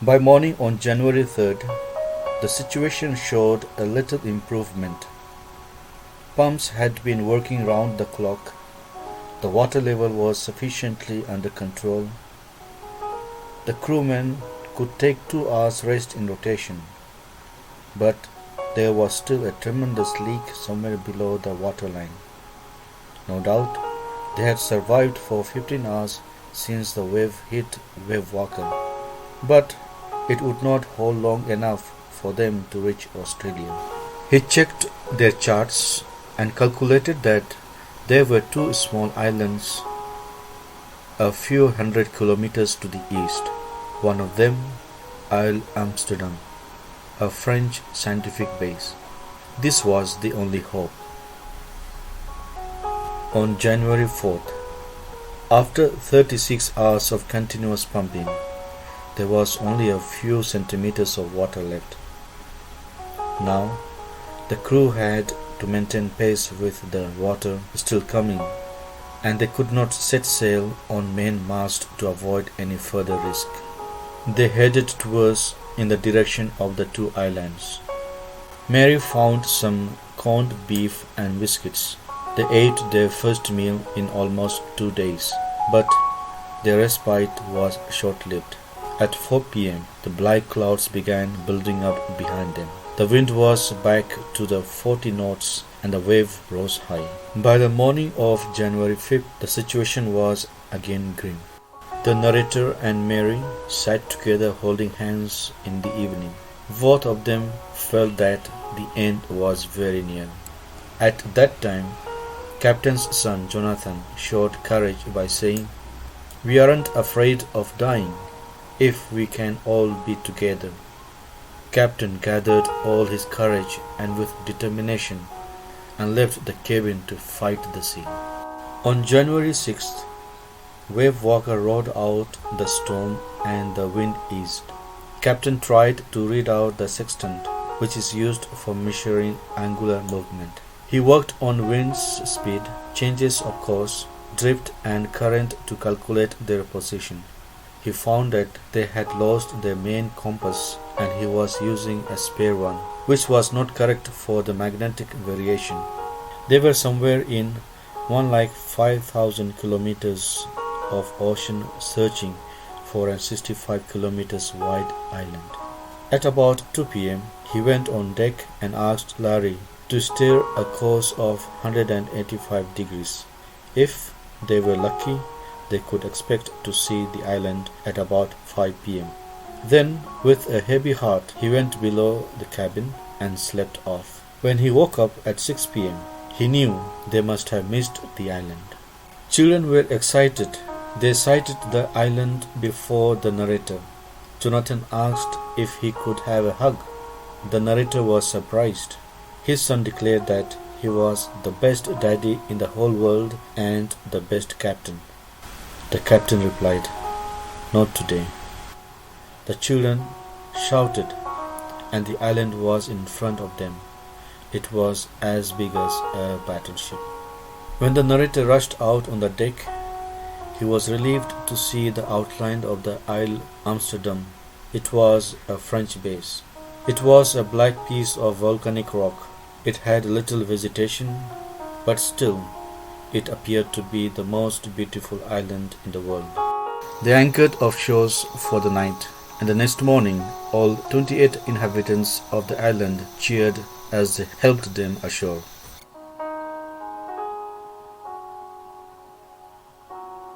By morning on January 3rd, the situation showed a little improvement. Pumps had been working round the clock. The water level was sufficiently under control. The crewmen could take 2 hours rest in rotation, but there was still a tremendous leak somewhere below the waterline. No doubt, they had survived for 15 hours since the wave hit Wave Walker, but it would not hold long enough for them to reach Australia. He checked their charts and calculated that there were 2 small islands a few hundred kilometers to the east, one of them Isle Amsterdam, a French scientific base. This was the only hope. On January 4th, after 36 hours of continuous pumping, there was only a few centimeters of water left. Now, the crew had to maintain pace with the water still coming, and they could not set sail on main mast to avoid any further risk. They headed towards in the direction of the 2 islands. Mary found some corned beef and biscuits. They ate their first meal in almost 2 days, but their respite was short-lived. At 4 p.m., the black clouds began building up behind them. The wind was back to the 40 knots and the wave rose high. By the morning of January 5th, the situation was again grim. The narrator and Mary sat together holding hands in the evening. Both of them felt that the end was very near. At that time, Captain's son Jonathan showed courage by saying, "We aren't afraid of dying if we can all be together." Captain gathered all his courage and with determination and left the cabin to fight the sea. On January 6th, Wave Walker rode out the storm and the wind eased. Captain tried to read out the sextant, which is used for measuring angular movement. He worked on wind's speed, changes of course, drift and current to calculate their position. He found that they had lost their main compass and he was using a spare one, which was not correct for the magnetic variation. They were somewhere in 1,05,000 kilometers of ocean searching for a 65 kilometers wide island. At about 2 p.m., he went on deck and asked Larry to steer a course of 185 degrees. If they were lucky, they could expect to see the island at about 5 p.m. Then, with a heavy heart, he went below the cabin and slept off. When he woke up at 6 p.m., he knew they must have missed the island. Children were excited. They sighted the island before the narrator. Jonathan asked if he could have a hug. The narrator was surprised. His son declared that he was the best daddy in the whole world and the best captain. The captain replied, "Not today." The children shouted, and the island was in front of them. It was as big as a battleship. When the narrator rushed out on the deck, he was relieved to see the outline of the Isle Amsterdam. It was a French base. It was a black piece of volcanic rock. It had little vegetation, but still, it appeared to be the most beautiful island in the world. They anchored offshore for the night, and the next morning all 28 inhabitants of the island cheered as they helped them ashore.